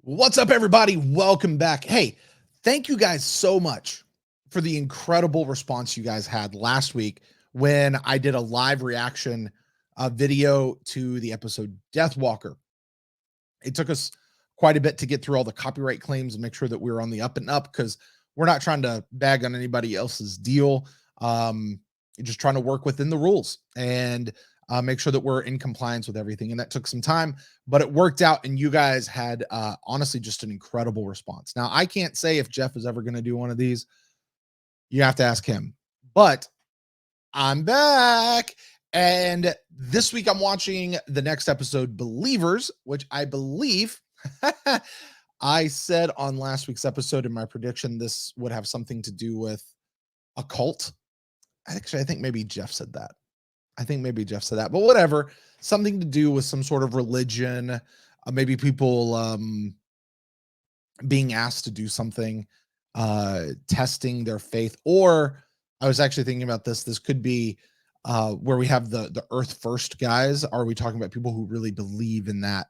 What's up, everybody? Welcome back. Hey, thank you guys so much for the incredible response you guys had last week when I did a live reaction video to the episode Deathwalker. It took us quite a bit to get through all the copyright claims and make sure that we were on the up and up because we're not trying to bag on anybody else's deal. Just trying to work within the rules and make sure that we're in compliance with everything. And that took some time, but it worked out. And you guys had honestly just an incredible response. Now, I can't say if Jeff is ever going to do one of these. You have to ask him. But I'm back. And this week I'm watching the next episode, Believers, which I believe I said on last week's episode in my prediction this would have something to do with a cult. Actually, I think maybe Jeff said that. But whatever. Something to do with some sort of religion. Maybe people being asked to do something, testing their faith. Or I was actually thinking about this. This could be where we have the Earth First guys. Are we talking about people who really believe in that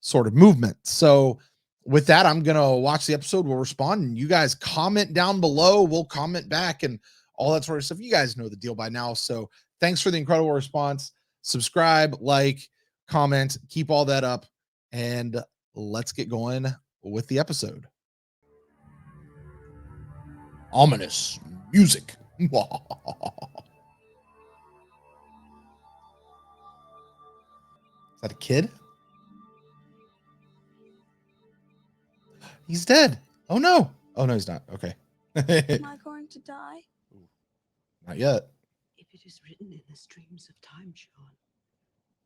sort of movement? So with that, I'm going to watch the episode. We'll respond. And you guys comment down below. We'll comment back and all that sort of stuff. You guys know the deal by now. So thanks for the incredible response. Subscribe, like, comment, keep all that up. And let's get going with the episode. Ominous music. Is that a kid? He's dead. Oh no. Oh no, he's not. Okay. Am I going to die? Not yet. If it is written in the streams of time, Sean,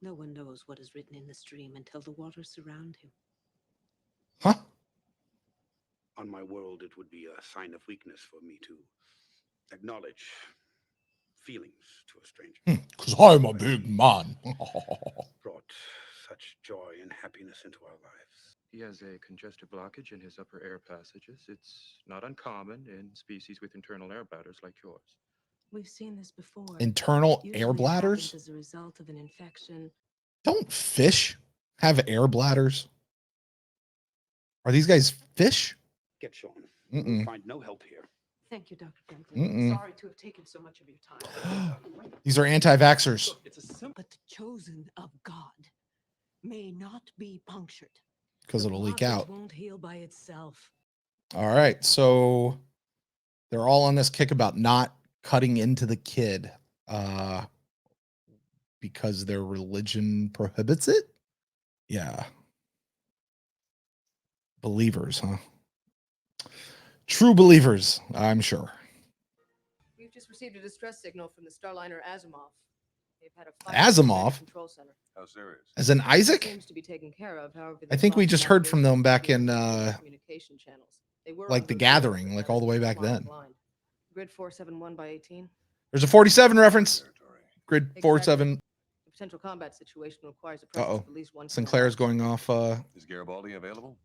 no one knows what is written in the stream until the waters surround him. Huh? On my world, it would be a sign of weakness for me to acknowledge feelings to a stranger. Because I'm a big man. Brought such joy and happiness into our lives. He has a congestive blockage in his upper air passages. It's not uncommon in species with internal air bladders like yours. We've seen this before. Internal Usually air it bladders? happens as a result of an infection. Don't fish have air bladders? Are these guys fish? Get Sean. Mm-mm. We'll find no help here. Thank you, Dr. Bentley. Mm-mm. Sorry to have taken so much of your time. These are anti-vaxxers. But the chosen of God may not be punctured. Because The it'll leak blockage out. won't heal by itself. All right, so they're all on this kick about not cutting into the kid because their religion prohibits it. Yeah. Believers, huh? True believers, I'm sure. We've just received a distress signal from the Starliner Asimov. They've had a Asimov? control center. How serious? As in Isaac? Seems to be taken care of. However, I think we just heard from them back in communication channels. They were like on The good Gathering, terms, like but all the way back flying then. blind. Grid 471 by 18. There's a 47 reference. Territory. Grid Exactly. 47. The potential combat situation requires a presence Uh-oh. of at least one. Sinclair's going off. Is Garibaldi available?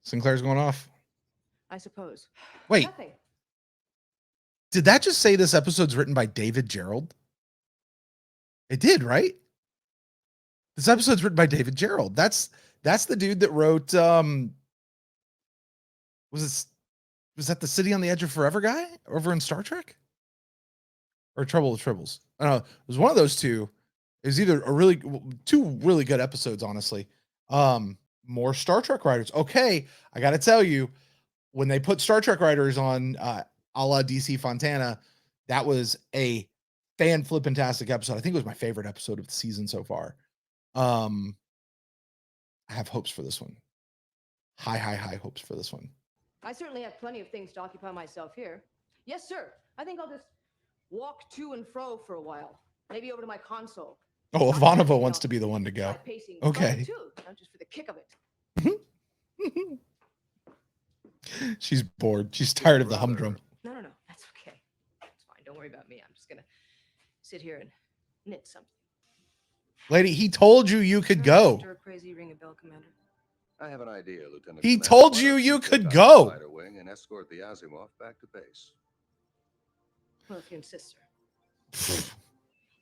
Sinclair's going off. I suppose. Wait, Nothing. did that just say this episode's written by David Gerald? It did, right? This episode's written by David Gerald. That's the dude that wrote was that the City on the Edge of Forever guy over in Star Trek? Or Trouble with Tribbles? I don't know. It was one of those two. It was either two really good episodes, honestly. More Star Trek writers. Okay, I gotta tell you, when they put Star Trek writers on a la DC Fontana, that was a fan-flippin-tastic episode. I think it was my favorite episode of the season so far. I have hopes for this one. High hopes for this one. I certainly have plenty of things to occupy myself here. Yes, sir. I think I'll just walk to and fro for a while. Maybe over to my console. Oh, Not Ivanova anything wants else. to be the one to go. Try pacing Okay. slowly, too, not just for the kick of it. She's bored. She's tired of the humdrum. No, that's okay. It's fine. Don't worry about me. I'm just gonna sit here and knit something. Lady, he told you could go. Stir crazy ring a bell, Commander. I have an idea, Lieutenant. He Commander. told Why you don't you take could out go. the fighter wing and escort the Asimov back to base. Well, if you insist, sir.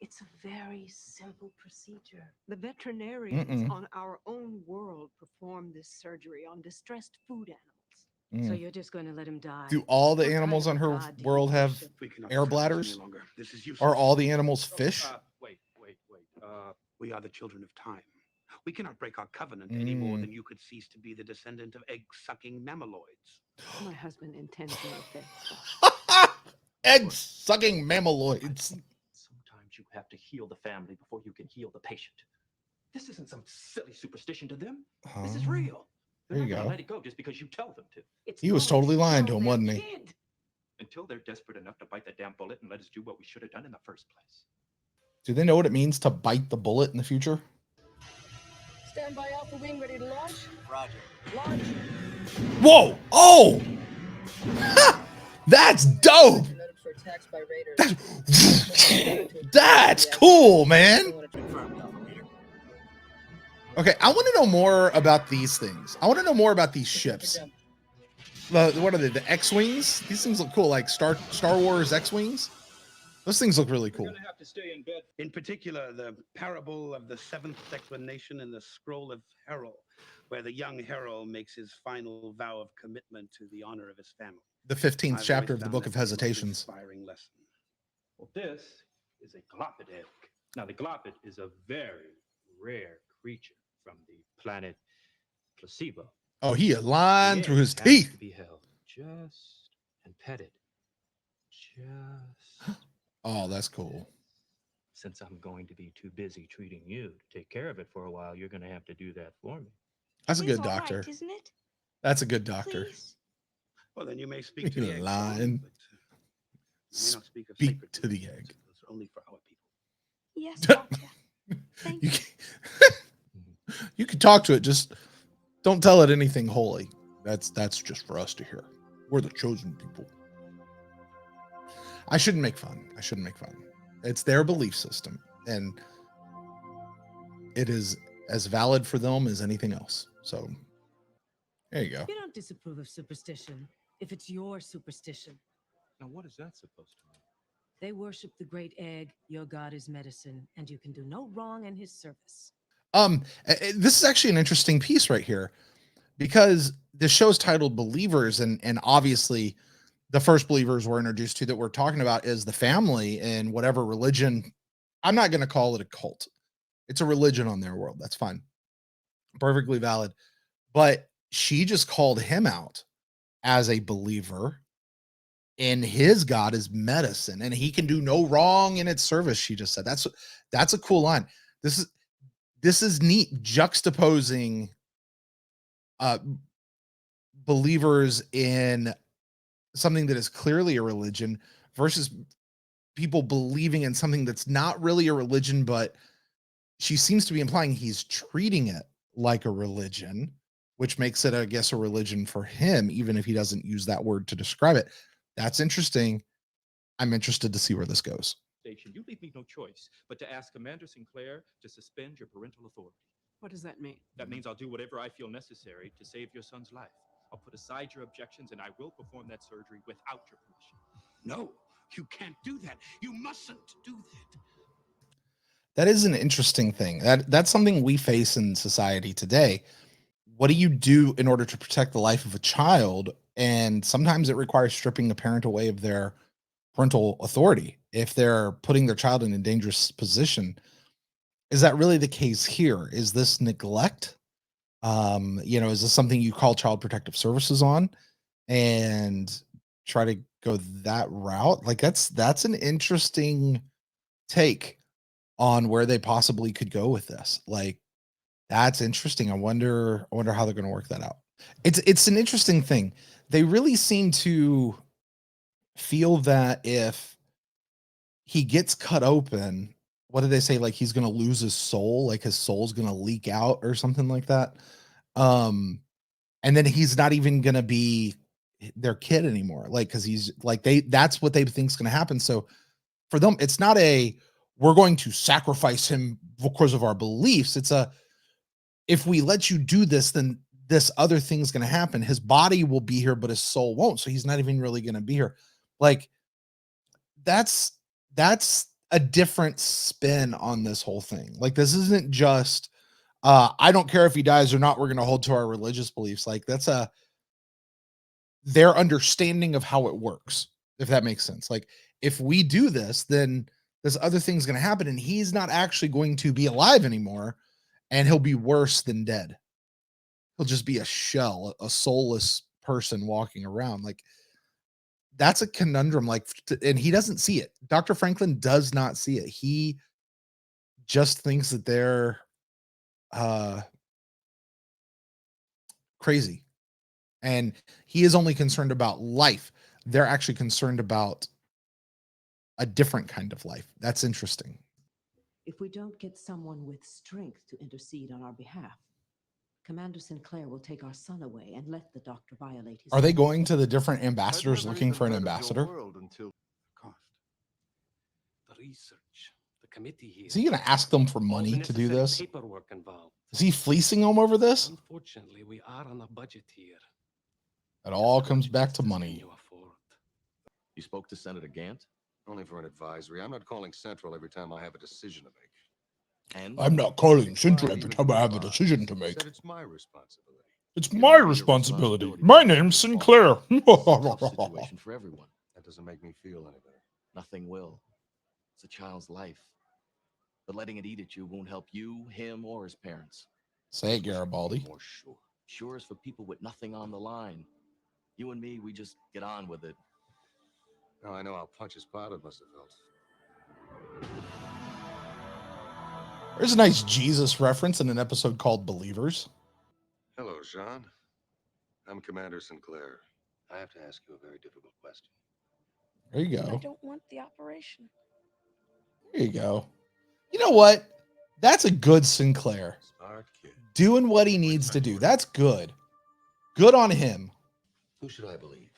It's a very simple procedure. The veterinarians Mm-mm. on our own world perform this surgery on distressed food animals. So Mm. you're just going to let him die? Do all the What kind animals of on a her god do you world have worship? We cannot air discuss this bladders? any longer. This is useless. Are all the animals fish? Wait. We are the children of time. We cannot break our covenant any more Mm. than you could cease to be the descendant of egg-sucking mammaloids. My husband intends no offense. Egg-sucking mammaloids. Sometimes you have to heal the family before you can heal the patient. This isn't some silly superstition to them. This is Oh, real. They're there not you going to go. let it go just because you tell them to. It's He was not totally lying to still him, their wasn't he? kid. Until they're desperate enough to bite the damn bullet and let us do what we should have done in the first place. Do they know what it means to bite the bullet in the future? Stand by Alpha Wing, ready to launch. Roger. Launch. Whoa! Oh! Ha! That's dope! Notice for attacks by raiders. That's cool, man. Confirmed, Alpha Leader. Okay, I want to know more about these things. I want to know more about these ships. What are they? The X-wings? These things look cool, like Star Wars X-wings. Those things look really cool. We're gonna have to stay in bed. In particular, the parable of the seventh explanation in the scroll of Herol, where the young Herol makes his final vow of commitment to the honor of his family. The 15th I've chapter always of the found Book that of to be a most Hesitations. Inspiring lesson. Well, this is a glopid egg. Now, the glopid is a very rare creature from the planet Placebo. Oh, he had line through his Has teeth. to be held just and petted. Just. Oh, that's cool. Since I'm going to be too busy treating you to take care of it for a while, you're going to have to do that for me. That's a It's good all right, doctor. isn't it? That's a good doctor. Please. Well, then you may speak to You're the egg. lying. but, you may not speak of Speak sacred to the rules. egg. Those are only for our people. Yes, Doctor. Thank You you. can, you can talk to it, just don't tell it anything holy. That's just for us to hear. We're the chosen people. I shouldn't make fun. I shouldn't make fun. It's their belief system, and it is as valid for them as anything else. So there you go. You don't disapprove of superstition if it's your superstition. Now, what is that supposed to mean? They worship the great egg. Your god is medicine, and you can do no wrong in his service. This is actually an interesting piece right here, because the show's titled Believers, and obviously the first believers we're introduced to that we're talking about is the family and whatever religion. I'm not going to call it a cult. It's a religion on their world. That's fine. Perfectly valid. But she just called him out as a believer, and his God is medicine, and he can do no wrong in its service. She just said that's a cool line. This is neat, juxtaposing believers in something that is clearly a religion versus people believing in something that's not really a religion, but she seems to be implying he's treating it like a religion, which makes it, I guess, a religion for him, even if he doesn't use that word to describe it. That's interesting. I'm interested to see where this goes. Station, you leave me no choice but to ask Commander Sinclair to suspend your parental authority. What does that mean? That means I'll do whatever I feel necessary to save your son's life. I'll put aside your objections, and I will perform that surgery without your permission. No, you can't do that. You mustn't do that. That is an interesting thing. That's something we face in society today. What do you do in order to protect the life of a child? And sometimes it requires stripping a parent away of their parental authority if they're putting their child in a dangerous position. Is that really the case here? Is this neglect? Is this something you call child protective services on and try to go that route? Like that's an interesting take on where they possibly could go with this. Like, that's interesting. I wonder how they're going to work that out. It's an interesting thing. They really seem to feel that if he gets cut open, what did they say? Like he's going to lose his soul, like his soul's going to leak out or something like that. And then he's not even going to be their kid anymore. Like, cause he's like, that's what they think is going to happen. So for them, it's not we're going to sacrifice him because of our beliefs. It's if we let you do this, then this other thing's going to happen. His body will be here, but his soul won't. So he's not even really going to be here. Like that's a different spin on this whole thing. Like, this isn't just I don't care if he dies or not, we're going to hold to our religious beliefs. Like, that's their understanding of how it works, if that makes sense. Like, if we do this, then this other thing's going to happen, and he's not actually going to be alive anymore, and he'll be worse than dead. He'll just be a shell, a soulless person walking around. Like, that's a conundrum. Like, and he doesn't see it. Dr. Franklin does not see it. He just thinks that they're crazy, and he is only concerned about life. They're actually concerned about a different kind of life. That's interesting. If we don't get someone with strength to intercede on our behalf, Commander Sinclair will take our son away and let the doctor violate his. Are they going to the different ambassadors looking for an ambassador? Cost. The research, the committee here. Is he going to ask them for all the money to do necessary this? Paperwork involved. Is he fleecing them over this? Unfortunately, we are on a budget here. It all comes back to money. You afford. You spoke to Senator Gant? Only for an advisory. I'm not calling Central every time I have a decision to make. And I'm not calling Central every time I have a decision to make. Said it's my responsibility. It's my responsibility. My name's Sinclair. tough situation for everyone. That doesn't make me feel any better. Nothing will. It's a child's life. But letting it eat at you won't help you, him, or his parents. Say it, Garibaldi. More sure. Sure is for people with nothing on the line. You and me, we just get on with it. Now I know how Punch's pilot must have felt. There's a nice Jesus reference in an episode called Believers. Hello, Jean. I'm Commander Sinclair. I have to ask you a very difficult question. There you I go. don't want the operation. There you go. You know what? That's a good Sinclair. Smart kid. Doing what he needs to do. That's good. Good on him. Who should I believe?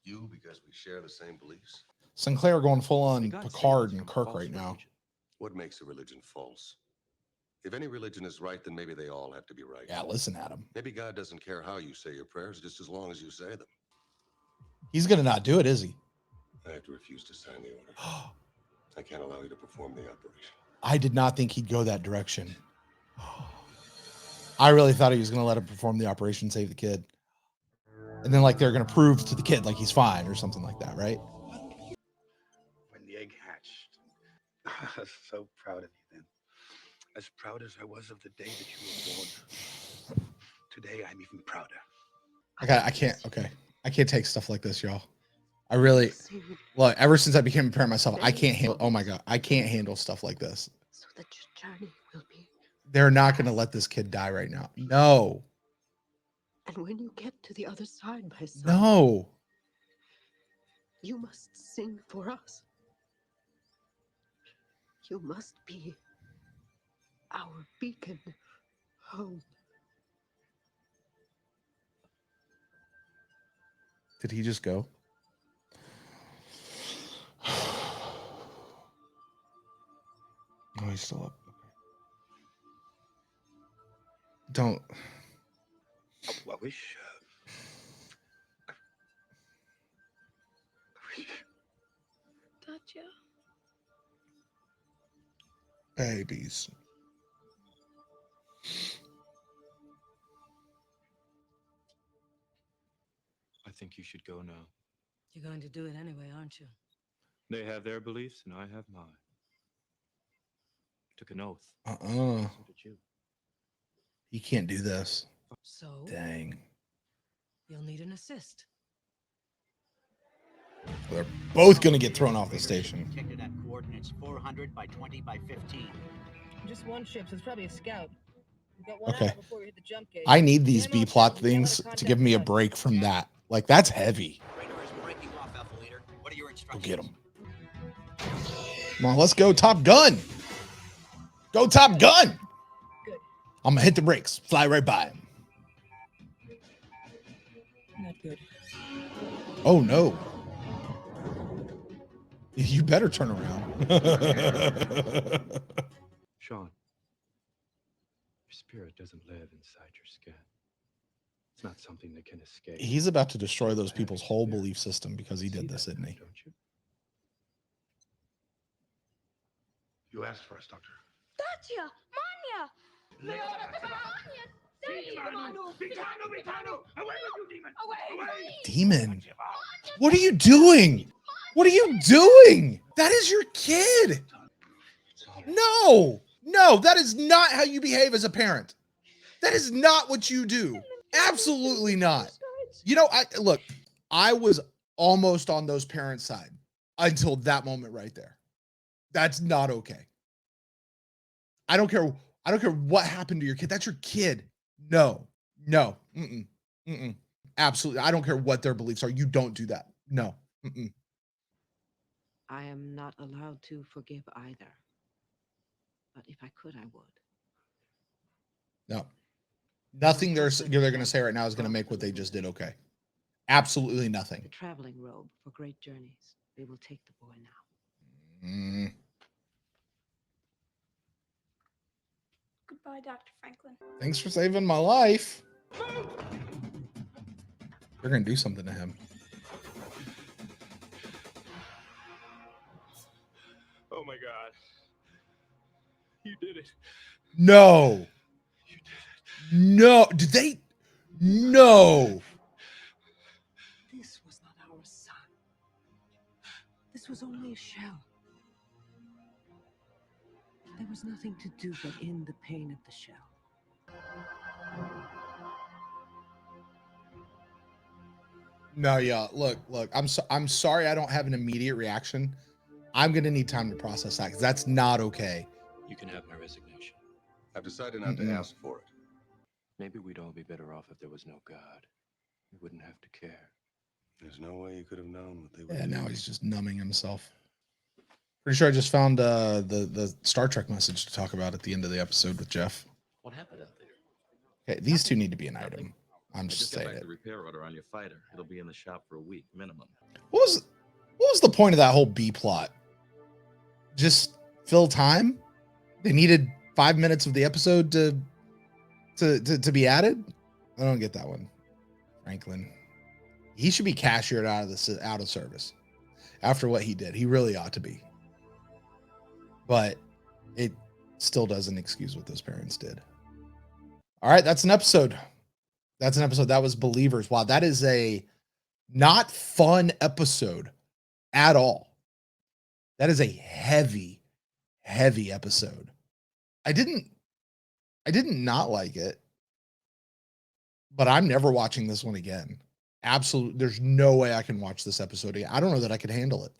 You, because we share the same beliefs? Sinclair going full on They got Picard signals and from Kirk false right now. religion. What makes a religion false? If any religion is right, then maybe they all have to be right. Yeah, listen at him. Maybe God doesn't care how you say your prayers, just as long as you say them. He's going to not do it, is he? I have to refuse to sign the order. I can't allow you to perform the operation. I did not think he'd go that direction. I really thought he was going to let him perform the operation, save the kid. And then, like, they're going to prove to the kid, like, he's fine or something like that, right? When the egg hatched, I was so proud of you then. As proud as I was of the day that you were born. Today, I'm even prouder. I can't take stuff like this, y'all. I really, look, ever since I became a parent myself, I can't handle, oh my God, I can't handle stuff like this. So that your journey will be. They're not going to let this kid die right now. No, And when you get to the other side, my son, no. you must sing for us. You must be our beacon home. Did he just go? Oh, he's still up. Don't. I wish. Gotcha. Babies. I think you should go now. You're going to do it anyway, aren't you? They have their beliefs, and I have mine. Took an oath. Uh-uh. So did you. You can't do this. So Dang. you'll need an assist. They're both going to get thrown off the station. Detected at coordinates 400 by 20 by 15. Just one ship, so it's probably a scout. We've got one Okay. out before we hit the jump gate. I need these Get him all B-plot set. We'll things gather to give me a contact break from that. Like, that's heavy. Radar is breaking off, Alpha Leader. What are your Go instructions? get them. Come on, let's go Top Gun. Go Top Gun. Good. I'm going to hit the brakes. Fly right by him. Not good. Oh, no. You better turn around. Sean, your spirit doesn't live inside your skin. It's not something that can escape. He's about to destroy those people's whole belief system because he did this, isn't he? Don't you? You asked for us, Doctor. Gotcha! Manya! Demon, what are you doing? What are you doing? That is your kid. No, that is not how you behave as a parent. That is not what you do. Absolutely not. You know, I was almost on those parents' side until that moment right there. That's not okay. I don't care what happened to your kid. That's your kid. No. Absolutely. I don't care what their beliefs are. You don't do that. No. I am not allowed to forgive either. But if I could, I would. No. Nothing they're going to say right now is going to make what they just did okay. Absolutely nothing. The traveling robe for great journeys. They will take the boy now. Goodbye, Dr. Franklin. Thanks for saving my life. They're going to do something to him. Oh my God. You did it. No. You did it. No. Did they? No. This was not our son. This was only a shell. There was nothing to do but end the pain of the shell. No, yeah. Look. I'm sorry I don't have an immediate reaction. I'm going to need time to process that because that's not okay. You can have my resignation. I've decided not to ask for it. Maybe we'd all be better off if there was no God. We wouldn't have to care. There's no way you could have known what they would Yeah, do. now he's just numbing himself. Pretty sure I just found the Star Trek message to talk about at the end of the episode with Jeff. What happened out there? Okay, these two need to be an item. I'm I just just got saying back it. the repair order on your fighter. It'll be in the shop for a week minimum. What was the point of that whole B plot? Just fill time? They needed 5 minutes of the episode to be added? I don't get that one. Franklin. He should be cashiered out of service after what he did. He really ought to be. But it still doesn't excuse what those parents did. All right, that's an episode. That was Believers. Wow, that is a not fun episode at all. That is a heavy episode. I didn't not like it, but I'm never watching this one again. Absolutely, there's no way I can watch this episode again. I don't know that I could handle it,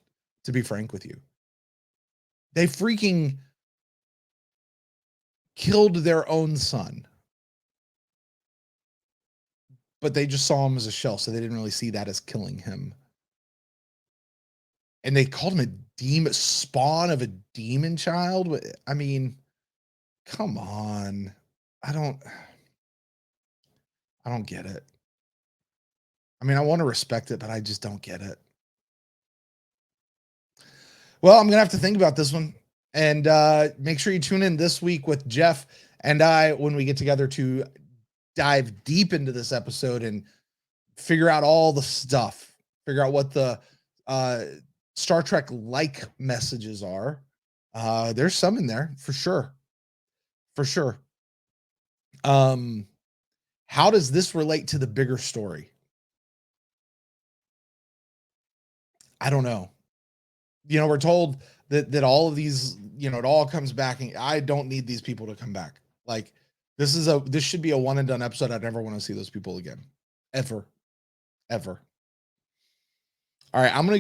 to be frank with you. They freaking killed their own son. But they just saw him as a shell, so they didn't really see that as killing him. And they called him a demon, spawn of a demon child. I mean, come on. I don't get it. I mean, I want to respect it, but I just don't get it. Well, I'm going to have to think about this one. And make sure you tune in this week with Jeff and I when we get together to dive deep into this episode and figure out all the stuff. Figure out what the Star Trek like messages are. There's some in there for sure. How does this relate to the bigger story? I don't know. We're told that all of these, it all comes back, and I don't need these people to come back. Like, this should be a one and done episode. I never want to see those people again. Ever. All right, I'm gonna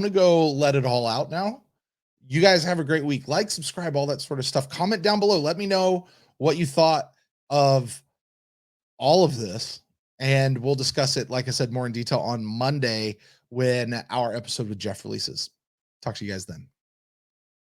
go let it all out now. You guys have a great week. Like, subscribe, all that sort of stuff. Comment down below. Let me know what you thought of all of this, and we'll discuss it, like I said, more in detail on Monday when our episode with Jeff releases. Talk to you guys then.